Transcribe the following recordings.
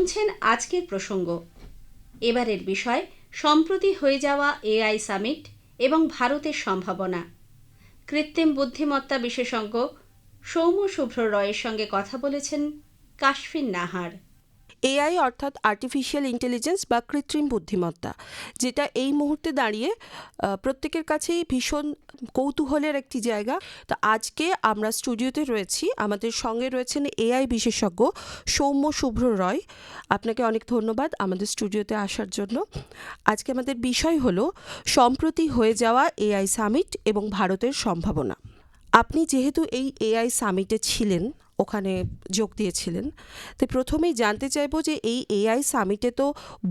শুনছেন আজকের প্রসঙ্গ। এবারের বিষয় সম্প্রতি হয়ে যাওয়া এআই সামিট এবং ভারতের সম্ভাবনা। কৃত্রিম বুদ্ধিমত্তা বিশেষজ্ঞ সৌম্য শুভ্র রয়ের সঙ্গে কথা বলেছেন কাশফিন নাহার। এআই অর্থাৎ আর্টিফিশিয়াল ইন্টেলিজেন্স বা কৃত্রিম বুদ্ধিমত্তা, যেটা এই মুহূর্তে দাঁড়িয়ে প্রত্যেকের কাছেই ভীষণ কৌতূহলের একটি জায়গা। তো আজকে আমরা স্টুডিওতে রয়েছি, আমাদের সঙ্গে রয়েছেন এআই বিশেষজ্ঞ সৌম্য শুভ্র রয়। আপনাকে অনেক ধন্যবাদ আমাদের স্টুডিওতে আসার জন্য। আজকে আমাদের বিষয় হলো সম্প্রতি হয়ে যাওয়া এআই সামিট এবং ভারতের সম্ভাবনা। আপনি যেহেতু এই এআই সামিটে ছিলেন, ওখানে যোগ দিয়েছিলেন, তো প্রথমেই জানতে চাইবো যে এই এআই সামিটে তো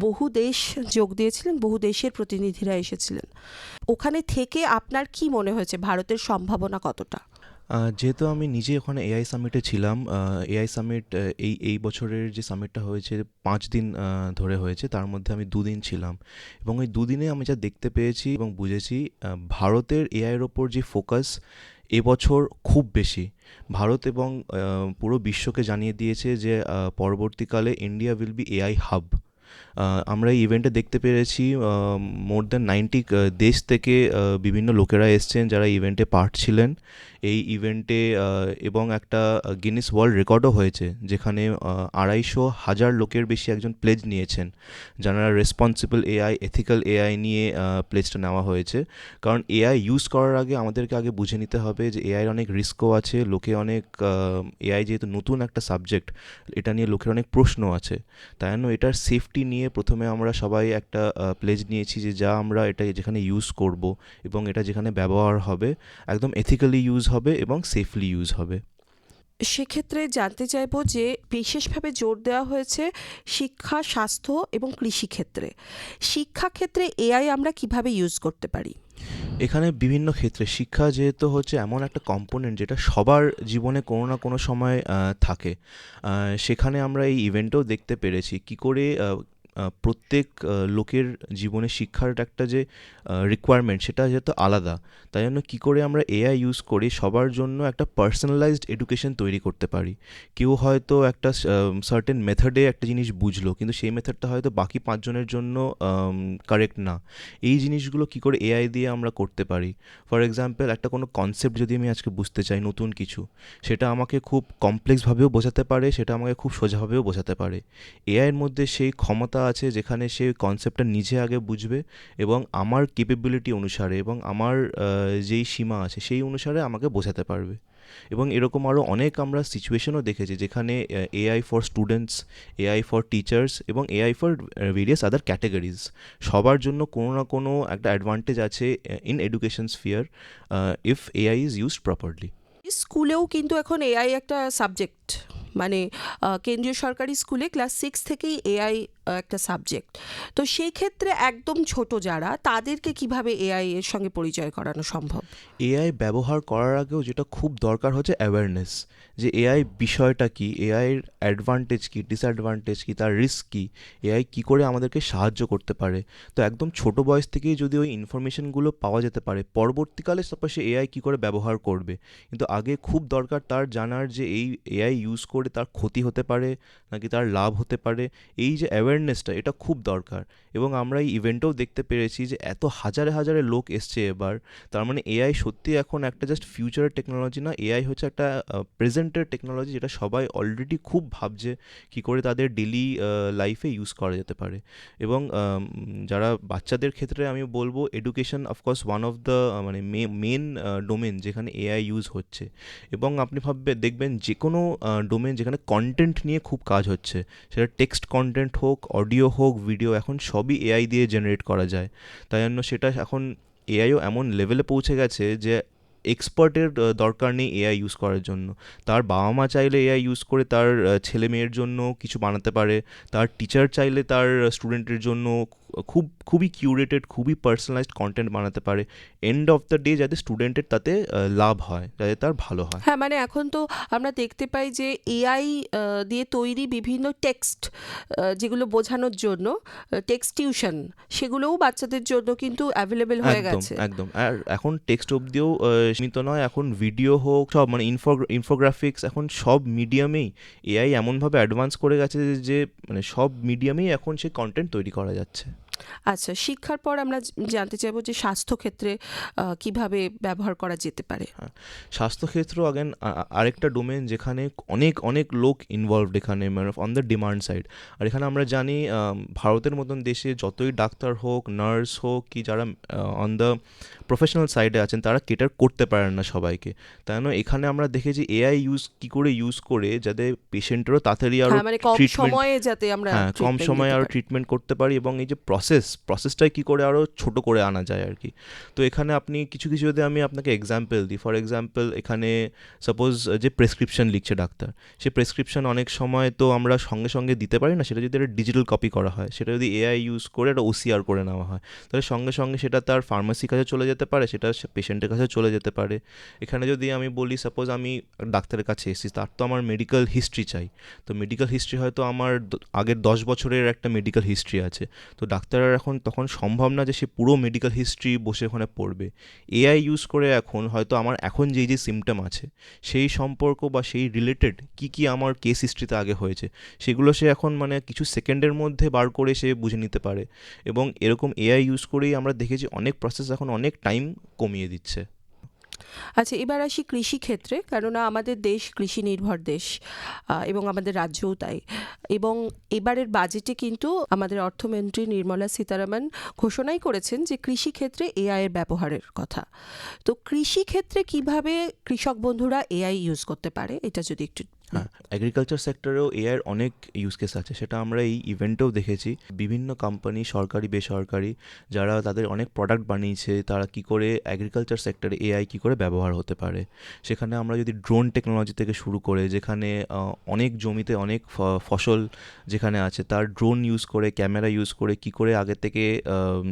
বহু দেশ যোগ দিয়েছিলেন, বহু দেশের প্রতিনিধিরা এসেছিলেন। ওখানে থেকে আপনার কি মনে হয়েছে ভারতের সম্ভাবনা কতটা? যেহেতু আমি নিজে ওখানে এআই সামিটে ছিলাম, এআই সামিট এই বছরের যে সামিটটা হয়েছে 5 দিন ধরে হয়েছে, তার মধ্যে আমি 2 দিন ছিলাম এবং ওই 2 দিনে আমি যা দেখতে পেয়েছি এবং বুঝেছি, ভারতের এআইয়ের ওপর যে ফোকাস এবছর খুব বেশি। ভারত এবং পুরো বিশ্বকে জানিয়ে দিয়েছে যে পরবর্তীকালে India will be AI hub. আমরা এই ইভেন্টে দেখতে পেরেছি মোর দ্যান 90 দেশ থেকে বিভিন্ন লোকেরা এসছেন যারা ইভেন্টে পার্ট ছিলেন এই ইভেন্টে, এবং একটা গিনিস ওয়ার্ল্ড রেকর্ডও হয়েছে যেখানে 250,000 লোকের বেশি একজন প্লেজ নিয়েছেন, যারা রেসপন্সিবল এআই, এথিক্যাল এআই নিয়ে প্লেজটা নেওয়া হয়েছে। কারণ এআই ইউজ করার আগে আমাদেরকে আগে বুঝে নিতে হবে যে এআইয়ের অনেক রিস্কও আছে, লোকে অনেক এআই যেহেতু নতুন একটা সাবজেক্ট, এটা নিয়ে লোকের অনেক প্রশ্ন আছে। তাই জন্য এটার সেফটি নিয়ে প্রথমে আমরা সবাই একটা প্লেজ নিয়েছি যে যা আমরা এটা যেখানে ইউজ করব এবং এটা যেখানে ব্যবহার হবে একদম এথিক্যালি ইউজ হবে এবং সেফলি ইউজ হবে। সেক্ষেত্রে জানতে চাইবো যে বিশেষভাবে জোর দেওয়া হয়েছে শিক্ষা, স্বাস্থ্য এবং কৃষিক্ষেত্রে। শিক্ষাক্ষেত্রে এআই আমরা কিভাবে ইউজ করতে পারি? এখানে বিভিন্ন ক্ষেত্রে শিক্ষা যেহেতু হচ্ছে এমন একটা কম্পোনেন্ট যেটা সবার জীবনে কোনো না কোনো সময় থাকে, সেখানে আমরা এই ইভেন্টেও দেখতে পেরেছি কী করে প্রত্যেক লোকের জীবনে শিক্ষার একটা যে রিকোয়ারমেন্ট সেটা যেহেতু আলাদা, তাই জন্য কী করে আমরা এআই ইউজ করি সবার জন্য একটা পার্সোনালাইজড এডুকেশন তৈরি করতে পারি। কেউ হয়তো একটা সার্টেন মেথডে একটা জিনিস বুঝলো, কিন্তু সেই মেথডটা হয়তো বাকি 5 জনের জন্য কারেক্ট না। এই জিনিসগুলো কী করে এআই দিয়ে আমরা করতে পারি। ফর এক্সাম্পল, একটা কোনো কনসেপ্ট যদি আমি আজকে বুঝতে চাই নতুন কিছু, সেটা আমাকে খুব কমপ্লেক্সভাবেও বোঝাতে পারে, সেটা আমাকে খুব সোজাভাবেও বোঝাতে পারে। এআইয়ের মধ্যে সেই ক্ষমতা আছে যেখানে সে কনসেপ্টটা নিজে আগে বুঝবে এবং আমার ক্যাপাবিলিটি অনুসারে এবং আমার যেই সীমা আছে সেই অনুসারে আমাকে বোঝাতে পারবে। এবং এরকম আরও অনেক আমরা সিচুয়েশনও দেখেছি যেখানে AI for students, AI for teachers এবং AI for various other categories, সবার জন্য কোনো না কোনো একটা অ্যাডভান্টেজ আছে in education sphere if AI is used properly. স্কুলেও কিন্তু এখন এআই একটা সাবজেক্ট, মানে কেন্দ্রীয় সরকারি স্কুলে ক্লাস 6 থেকেই এআই একটা সাবজেক্ট। তো সেই ক্ষেত্রে একদম ছোট যারা, তাদেরকে কিভাবে এআই এর সঙ্গে পরিচয় করানো সম্ভব? এআই ব্যবহার করার আগেও যেটা খুব দরকার হচ্ছে অ্যাওয়ারনেস, যে এআই বিষয়টা কি, এআইয়ের অ্যাডভান্টেজ কী, ডিসঅ্যাডভান্টেজ কী, তার রিস্ক কী, এআই কী করে আমাদেরকে সাহায্য করতে পারে। তো একদম ছোট বয়স থেকেই যদি ওই ইনফরমেশনগুলো পাওয়া যেতে পারে, পরবর্তীকালে তারপর সে এআই কী করে ব্যবহার করবে। কিন্তু আগে খুব দরকার তার জানার যে এই এআই ইউজ করে তার ক্ষতি হতে পারে নাকি তার লাভ হতে পারে। এই যে অ্যাওয়ারনেসটা, এটা খুব দরকার। এবং আমরা এই ইভেন্টেও দেখতে পেরেছি যে এত হাজারে হাজারে লোক এসছে এবার, তার মানে এআই সত্যি এখন একটা জাস্ট ফিউচারের টেকনোলজি না, এআই হচ্ছে একটা প্রেজেন্টের টেকনোলজি যেটা সবাই অলরেডি খুব ভাবছে কী করে তাদের ডেলি লাইফে ইউজ করা যেতে পারে। এবং যারা বাচ্চাদের ক্ষেত্রে আমি বলবো education of course one of the মানে মেন ডোমেন যেখানে এআই ইউজ হচ্ছে। এবং আপনি দেখবেন যে কোনো ডোমেন যেখানে কন্টেন্ট নিয়ে খুব কাজ হচ্ছে, সেটা টেক্সট কন্টেন্ট হোক, অডিও হোক, ভিডিও, এখন সবই এআই দিয়ে জেনারেট করা যায়। তাই জন্য সেটা এখন এআইও এমন লেভেলে পৌঁছে গেছে যে এক্সপার্টের দরকার নেই এআই ইউজ করার জন্য। তার বাবা মা চাইলে এআই ইউজ করে তার ছেলে মেয়ের জন্য কিছু বানাতে পারে, তার টিচার চাইলে তার স্টুডেন্টের জন্য খুবই কিউরেটেড, খুবই পার্সোনালাইজড কন্টেন্ট বানাতে পারে। এন্ড অফ দ্য ডে যাতে স্টুডেন্টের তাতে লাভ হয়, যাতে তার ভালো হয়। হ্যাঁ, মানে এখন তো আমরা দেখতে পাই যে এআই দিয়ে তৈরি বিভিন্ন টেক্সট, যেগুলো বোঝানোর জন্য টেক্সট টিউশন, সেগুলোও বাচ্চাদের জন্য কিন্তু অ্যাভেলেবেল হয়ে একদম গেছে। একদম। আর এখন টেক্সট অবধিও সীমিত নয়, এখন ভিডিও হোক সব মানে ইনফোগ্রাফিক্স এখন সব মিডিয়ামেই এআই এমনভাবে অ্যাডভান্স করে গেছে যে মানে সব মিডিয়ামেই এখন সেই কন্টেন্ট তৈরি করা যাচ্ছে। আচ্ছা, শিক্ষার পর আমরা জানতে চাইবো যে স্বাস্থ্যক্ষেত্রে কিভাবে ব্যবহার করা যেতে পারে। স্বাস্থ্যক্ষেত্র আগেন আরেকটা ডোমেন যেখানে অনেক অনেক লোক ইনভলভড, এখানে মানে অন দ্য ডিমান্ড সাইড। আর এখানে আমরা জানি ভারতের মতন দেশে যতই ডাক্তার হোক, নার্স হোক, কি যারা অন দ্য প্রফেশনাল সাইডে আছেন তারা কেটার করতে পারেন না সবাইকে। তাই জন্য এখানে আমরা দেখেছি এআই ইউজ করে যাতে পেশেন্টেরও তাড়াতাড়ি আরও মানে কম ট্রিটমেন্ট, সময়ে যাতে আমরা কম treatment সময়ে দিতে আরও পারি। ট্রিটমেন্ট করতে পারি, এবং এই যে প্রসেসটাই কী করে আরও ছোট করে আনা যায় আর কি। তো এখানে আপনি কিছু কিছু যদি আমি আপনাকে এক্সাম্পল দিই, ফর এক্সাম্পল এখানে সাপোজ যে প্রেসক্রিপশন লিখছে ডাক্তার, সে প্রেসক্রিপশন অনেক সময় তো আমরা সঙ্গে সঙ্গে দিতে পারি না, সেটা যদি একটা ডিজিটাল কপি করা হয়, সেটা যদি এআই ইউজ করে একটা ওসিআর করে নেওয়া হয়, তাহলে সঙ্গে সঙ্গে সেটা তার ফার্মাসির কাছে চলে যেতে পারে, সেটা পেশেন্টের কাছে চলে যেতে পারে। এখানে যদি আমি বলি সাপোজ আমি ডাক্তারের কাছে এসেছি, তার তো আমার মেডিকেল হিস্ট্রি চাই, তো মেডিকেল হিস্ট্রি হয়তো আমার আগের 10 বছরের একটা মেডিকেল হিস্ট্রি আছে, তো ডাক্তারের এখন তখন সম্ভব না যে সে পুরো মেডিকেল হিস্ট্রি বসে ওখানে পড়বে। এআই ইউজ করে এখন হয়তো আমার এখন যেই যে সিমটম আছে সেই সম্পর্ক বা সেই রিলেটেড কি আমার কেস হিস্ট্রিতে আগে হয়েছে, সেগুলো সে এখন মানে কিছু সেকেন্ডের মধ্যে বার করে সে বুঝে নিতে পারে। এবং এরকম এআই ইউজ করেই আমরা দেখেছি অনেক প্রসেস এখন অনেক টাইম কমিয়ে দিচ্ছে। আচ্ছা, এবার আসি কৃষি ক্ষেত্রে, কেননা আমাদের দেশ কৃষি নির্ভর দেশ এবং আমাদের রাজ্যও তাই। এবং এবারের বাজেটে কিন্তু আমাদের অর্থমন্ত্রী নির্মলা সীতারামন ঘোষণাই করেছেন যে কৃষি ক্ষেত্রে এআই এর ব্যবহারের কথা। তো কৃষি ক্ষেত্রে কিভাবে কৃষক বন্ধুরা এআই ইউজ করতে পারে, এটা যদি একটু। হ্যাঁ, এগ্রিকালচার সেক্টরেও এআইয়ের অনেক ইউজ কেস আছে, সেটা আমরা এই ইভেন্টেও দেখেছি। বিভিন্ন কোম্পানি, সরকারি বেসরকারি, যারা তাদের অনেক প্রোডাক্ট বানিয়েছে, তারা কি করে এগ্রিকালচার সেক্টরে এআই কি করে ব্যবহার হতে পারে। সেখানে আমরা যদি ড্রোন টেকনোলজি থেকে শুরু করে, যেখানে অনেক জমিতে অনেক ফসল যেখানে আছে তার ড্রোন ইউজ করে, ক্যামেরা ইউজ করে কি করে আগে থেকে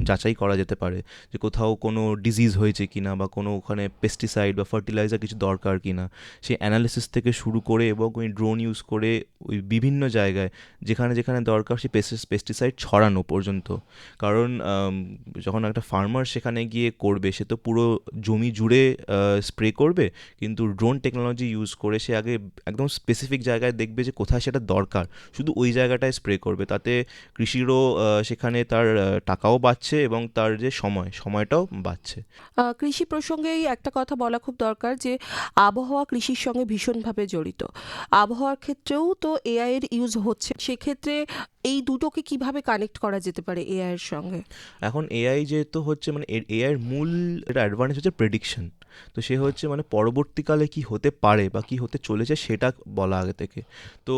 যাচাই করা যেতে পারে যে কোথাও কোনো ডিজিজ হয়েছে কিনা, বা কোনো ওখানে পেস্টিসাইড বা ফার্টিলাইজার কিছু দরকার কিনা, সেই অ্যানালিসিস থেকে শুরু করে, এবং ওই ড্রোন ইউজ করে ওই বিভিন্ন জায়গায় যেখানে যেখানে দরকার সেই পেস্টিসাইড ছড়ানো পর্যন্ত। কারণ যখন একটা ফার্মার সেখানে গিয়ে করবে, সে তো পুরো জমি জুড়ে স্প্রে করবে, কিন্তু ড্রোন টেকনোলজি ইউজ করে সে আগে একদম স্পেসিফিক জায়গায় দেখবে যে কোথায় সেটা দরকার, শুধু ওই জায়গাটায় স্প্রে করবে। তাতে কৃষিরও সেখানে তার টাকাও বাঁচছে এবং তার যে সময়টাও বাঁচছে। কৃষি প্রসঙ্গেই একটা কথা বলা খুব দরকার যে আবহাওয়া কৃষির সঙ্গে ভীষণভাবে জড়িত। আবহাওয়ার ক্ষেত্রেও তো এআই এর ইউজ হচ্ছে, সেক্ষেত্রে এই দুটোকে কিভাবে কানেক্ট করা যেতে পারে এআই এর সঙ্গে? এখন এআই যেহেতু হচ্ছে মানে এআইয়ের মূল এটা অ্যাডভান্টেজ হচ্ছে প্রেডিকশন। তো সে হচ্ছে মানে পরবর্তীকালে কি হতে পারে বা কি হতে চলেছে সেটা বলা আগে থেকে। তো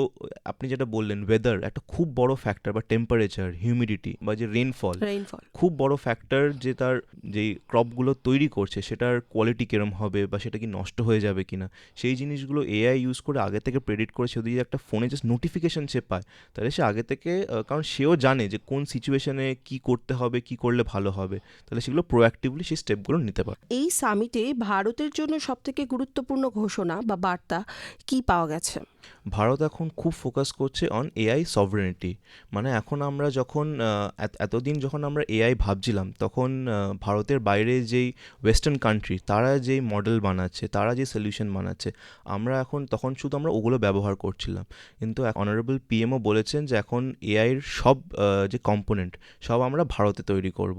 আপনি যেটা বললেন ওয়েদার একটা খুব বড় ফ্যাক্টর, বা টেম্পারেচার, হিউমিডিটি বা যে রেইনফল খুব বড় ফ্যাক্টর, যে তার যেই ক্রপগুলো তৈরি করছে সেটার কোয়ালিটি কিরম হবে বা সেটা কি নষ্ট হয়ে যাবে কিনা, সেই জিনিসগুলো এআই ইউজ করে আগে থেকে প্রেডিক্ট করে। সে যদি একটা ফোনে জাস্ট নোটিফিকেশন সে পায়, তাহলে সে আগে থেকে কারণ সেও জানে যে কোন সিচুয়েশনে কি করতে হবে, কি করলে ভালো হবে, তাহলে সেগুলো প্রোঅ্যাক্টিভলি সেই স্টেপগুলো নিতে পারে। এই সামিটে ভারতের জন্য সবথেকে গুরুত্বপূর্ণ ঘোষণা বা বার্তা কি পাওয়া গেছে? ভারত এখন খুব ফোকাস করছে অন এআই সভরেনিটি। মানে এখন আমরা যখন এতদিন যখন আমরা এআই ভাবছিলাম, তখন ভারতের বাইরে যেই ওয়েস্টার্ন কান্ট্রি তারা যেই মডেল বানাচ্ছে, তারা যে সলিউশন বানাচ্ছে, আমরা এখন তখন শুধু আমরা ওগুলো ব্যবহার করছিলাম। কিন্তু অনারেবল পিএমও বলেছেন যে এখন এআইয়ের সব যে কম্পোনেন্ট সব আমরা ভারতে তৈরি করব।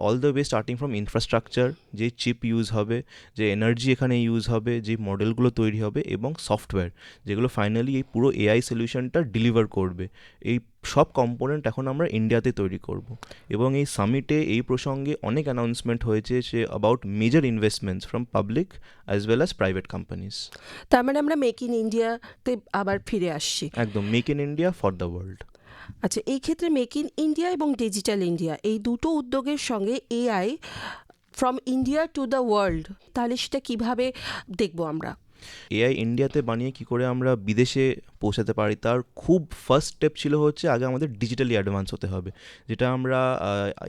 All the way starting from infrastructure, যে চিপ ইউজ হবে, যে এনার্জি এখানে ইউজ হবে, যে মডেলগুলো তৈরি হবে, এবং সফটওয়্যার যেগুলো ফাইনালি এই পুরো এআই সলিউশনটা ডেলিভার করবে, এই সব কম্পোনেন্ট এখন আমরা ইন্ডিয়াতে তৈরি করব। এবং এই সামিটে এই প্রসঙ্গে অনেক অ্যানাউন্সমেন্ট হয়েছে say about major investments from public as well as private companies. তার মানে আমরা মেক ইন ইন্ডিয়াতে আবার ফিরে আসছি। একদম make in India for the world. আচ্ছা, এই ক্ষেত্রে মেক ইন ইন্ডিয়া এবং ডিজিটাল ইন্ডিয়া এই দুটো উদ্যোগের সঙ্গে AI from India to the world, তাহলে সেটা কিভাবে দেখবো আমরা? এআই ইন্ডিয়াতে বানিয়ে কি করে আমরা বিদেশে পৌঁছাতে পারি তার খুব ফার্স্ট স্টেপ ছিল হচ্ছে আগে আমাদের ডিজিটালি অ্যাডভান্স হতে হবে, যেটা আমরা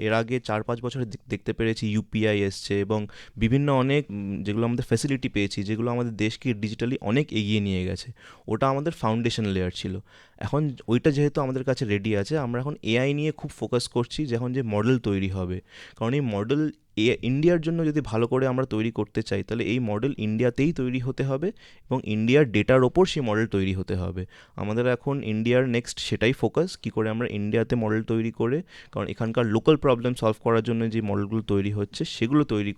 এর আগে 4-5 বছরে দেখতে পেরেছি। ইউপিআই এসছে এবং বিভিন্ন অনেক যেগুলো আমাদের ফ্যাসিলিটি পেয়েছি, যেগুলো আমাদের দেশকে ডিজিটালি অনেক এগিয়ে নিয়ে গেছে। ওটা আমাদের ফাউন্ডেশন লেয়ার ছিল। এখন ওইটা যেহেতু আমাদের কাছে রেডি আছে, আমরা এখন এআই নিয়ে খুব ফোকাস করছি, যখন যে মডেল তৈরি হবে। কারণ এই মডেল ইন্ডিয়ার জন্য যদি ভালো করে আমরা তৈরি করতে চাই, তাহলে এই মডেল ইন্ডিয়াতেই তৈরি হতে হবে এবং ইন্ডিয়ার ডেটার ওপর সেই মডেল তৈরি হতে হবে। আমাদের এখন ইন্ডিয়ার নেক্সট সেটাই ফোকাস, কী করে আমরা ইন্ডিয়াতে মডেল তৈরি করে, কারণ এখানকার লোকাল প্রবলেম সলভ করার জন্য যে মডেলগুলো তৈরি হচ্ছে সেগুলো তৈরি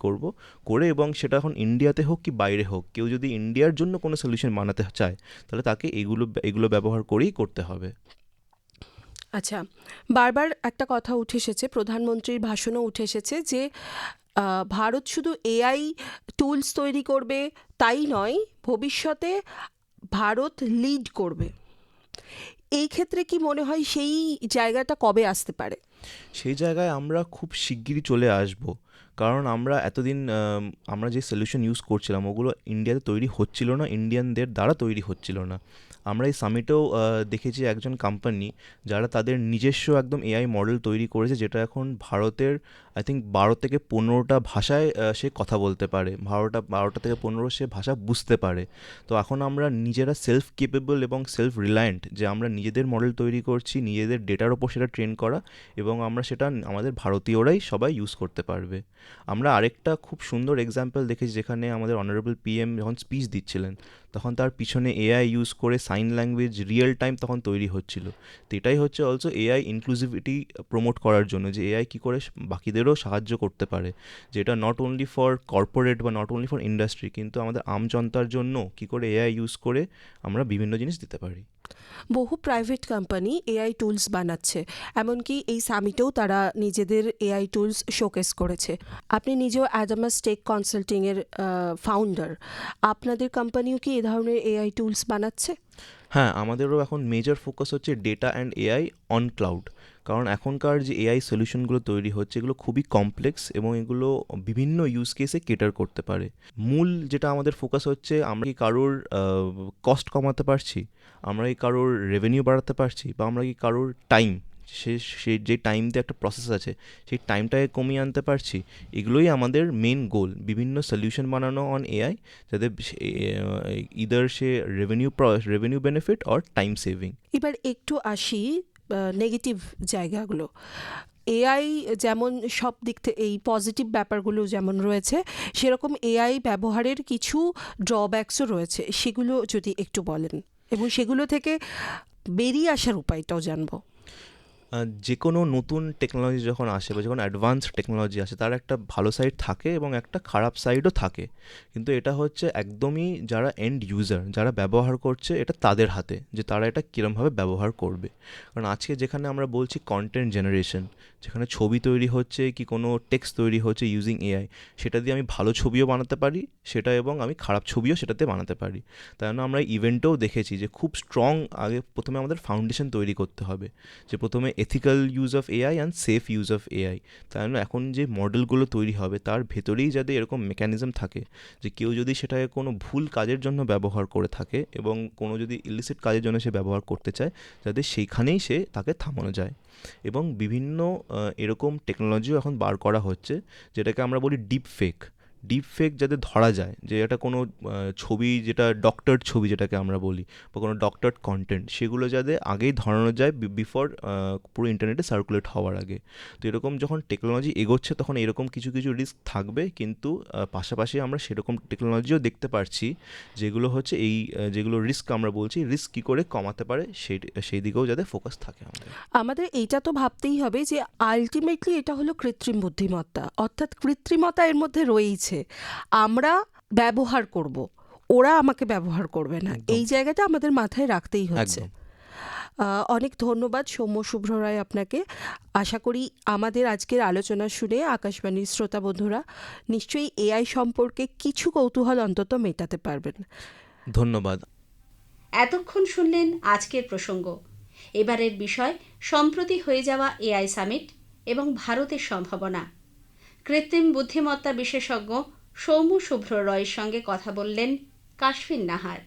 করে এবং সেটা এখন ইন্ডিয়াতে হোক কি বাইরে হোক, কেউ যদি ইন্ডিয়ার জন্য কোনো সলিউশন বানাতে চায় তাহলে তাকে এগুলো ব্যবহার করেই করতে হবে। আচ্ছা, বারবার একটা কথা উঠে এসেছে, প্রধানমন্ত্রীর ভাষণও উঠে এসেছে যে ভারত শুধু এআই টুলস তৈরি করবে তাই নয়, ভবিষ্যতে ভারত লিড করবে। এই ক্ষেত্রে কি মনে হয় সেই জায়গাটা কবে আসতে পারে? সেই জায়গায় আমরা খুব শিগগিরই চলে আসব, কারণ আমরা এতদিন আমরা যে সলিউশন ইউজ করছিলাম ওগুলো ইন্ডিয়াতে তৈরি হচ্ছিল না, ইন্ডিয়ানদের দ্বারা তৈরি হচ্ছিল না। আমরা এই সামিটেও দেখেছি একজন কোম্পানি যারা তাদের নিজস্ব একদম এআই মডেল তৈরি করেছে, যেটা এখন ভারতের আই থিঙ্ক 12-15টা ভাষায় সে কথা বলতে পারে, 12টা থেকে 15 সে ভাষা বুঝতে পারে। তো এখন আমরা নিজেরা সেলফ কেপেবল এবং সেলফ রিলায়েন্ট, যে আমরা নিজেদের মডেল তৈরি করছি, নিজেদের ডেটার ওপর সেটা ট্রেন করা, এবং আমরা সেটা আমাদের ভারতীয়রাই সবাই ইউজ করতে পারবে। আমরা আরেকটা খুব সুন্দর এক্সাম্পল দেখেছি, যেখানে আমাদের অনারেবল পিএম যখন স্পিচ দিচ্ছিলেন তখন তার পিছনে এআই ইউজ করে সাইন ল্যাঙ্গুয়েজ রিয়েল টাইম তখন তৈরি হচ্ছিল। তো এটাই হচ্ছে অলসো এআই ইনক্লুসিভিটি প্রমোট করার জন্য, যে এআই কী করে বাকিদেরও সাহায্য করতে পারে, যেটা নট অনলি ফর কর্পোরেট বা নট অনলি ফর ইন্ডাস্ট্রি, কিন্তু আমাদের আমজনতার জন্য কী করে এআই ইউজ করে আমরা বিভিন্ন জিনিস দিতে পারি। বহু প্রাইভেট কোম্পানি এআই টুলস বানাচ্ছে, এমনকি এই সামিটেও তারা নিজেদের এআই টুলস শোকেস করেছে। আপনি নিজেও অ্যাডামাস টেক কনসাল্টিংয়ের ফাউন্ডার, আপনাদের কোম্পানিও কি এ ধরনের এআই টুলস বানাচ্ছে? হ্যাঁ, আমাদেরও এখন মেজর ফোকাস হচ্ছে data and AI on cloud, কারণ এখনকার যে এআই সলিউশনগুলো তৈরি হচ্ছে এগুলো খুবই কমপ্লেক্স এবং এগুলো বিভিন্ন ইউজ কেসে কেটার করতে পারে। মূল যেটা আমাদের ফোকাস হচ্ছে, আমরা কি কারোর কস্ট কমাতে পারছি, আমরা কি কারোর রেভিনিউ বাড়াতে পারছি, বা আমরা কি কারোর টাইম, সে যে টাইম দিয়ে একটা প্রসেস আছে সেই টাইমটাকে কমিয়ে আনতে পারছি। এগুলোই আমাদের মেন গোল, বিভিন্ন সলিউশন বানানো অন এআই, যাতে either say revenue benefit or time saving. এবার একটু আসি নেগেটিভ জায়গাগুলো। এআই যেমন সব দিক থেকে এই পজিটিভ ব্যাপারগুলো যেমন রয়েছে, সেরকম এআই ব্যবহারের কিছু ড্রব্যাকসও রয়েছে, সেগুলো যদি একটু বলেন এবং সেগুলো থেকে বেরিয়ে আসার উপায়টাও জানবো। যে কোনো নতুন টেকনোলজি যখন আসে বা যখন অ্যাডভান্স টেকনোলজি আসে, তার একটা ভালো সাইড থাকে এবং একটা খারাপ সাইডও থাকে, কিন্তু এটা হচ্ছে একদমই যারা এন্ড ইউজার, যারা ব্যবহার করছে, এটা তাদের হাতে যে তারা এটা কীরমভাবে ব্যবহার করবে। কারণ আজকে যেখানে আমরা বলছি কন্টেন্ট জেনারেশন, যেখানে ছবি তৈরি হচ্ছে কি কোনো টেক্সট তৈরি হচ্ছে ইউজিং এআই, সেটা দিয়ে আমি ভালো ছবিও বানাতে পারি সেটা, এবং আমি খারাপ ছবিও সেটাতে বানাতে পারি। তাই জন্য আমরা ইভেন্টেও দেখেছি যে খুব স্ট্রং আগে প্রথমে আমাদের ফাউন্ডেশন তৈরি করতে হবে, যে প্রথমে ethical use of AI and safe use of AI. তাই জন্য এখন যে মডেলগুলো তৈরি হবে তার ভেতরেই যাতে এরকম মেকানিজম থাকে যে কেউ যদি সেটাকে কোনো ভুল কাজের জন্য ব্যবহার করে থাকে এবং কোনো যদি ইলিসিট কাজের জন্য সে ব্যবহার করতে চায়, যাতে সেইখানেই তাকে থামানো যায়। এবং বিভিন্ন এরকম টেকনোলজিও এখন বার করা হচ্ছে, যেটাকে আমরা বলি ডিপ ফেক যাতে ধরা যায়, যে এটা কোনো ছবি, যেটা ডক্টরড ছবি যেটাকে আমরা বলি, বা কোনো ডক্টরড কন্টেন্ট, সেগুলো যাতে আগেই ধরানো যায় বিফোর পুরো ইন্টারনেটে সার্কুলেট হওয়ার আগে। তো এরকম যখন টেকনোলজি এগোচ্ছে তখন এরকম কিছু রিস্ক থাকবে, কিন্তু পাশাপাশি আমরা সেরকম টেকনোলজিও দেখতে পারছি যেগুলো হচ্ছে যেগুলো রিস্ক আমরা বলছি, রিস্ক কী করে কমাতে পারে সেই দিকেও যাতে ফোকাস থাকে। আমাদের এইটা তো ভাবতেই হবে যে আলটিমেটলি এটা হলো কৃত্রিম বুদ্ধিমত্তা, অর্থাৎ কৃত্রিমতা এর মধ্যে রয়েছে, আমরা ব্যবহার করব, ওরা আমাকে ব্যবহার করবে না, এই জায়গাটা আমাদের মাথায় রাখতেই হচ্ছে। অনেক ধন্যবাদ সৌম্য শুভ্র রায় আপনাকে। আশা করি আমাদের আজকের আলোচনা শুনে আকাশবাণীর শ্রোতা বন্ধুরা নিশ্চয়ই এআই সম্পর্কে কিছু কৌতূহল অন্তত মেটাতে পারবেন। ধন্যবাদ। এতক্ষণ শুনলেন আজকের প্রসঙ্গ। এবারের বিষয় সম্প্রতি হয়ে যাওয়া এআই সামিট এবং ভারতের সম্ভাবনা। কৃত্রিম বুদ্ধিমত্তা বিশেষজ্ঞ সৌম্য শুভ্র রয়ের সঙ্গে কথা বললেন কাশফিন নাহার।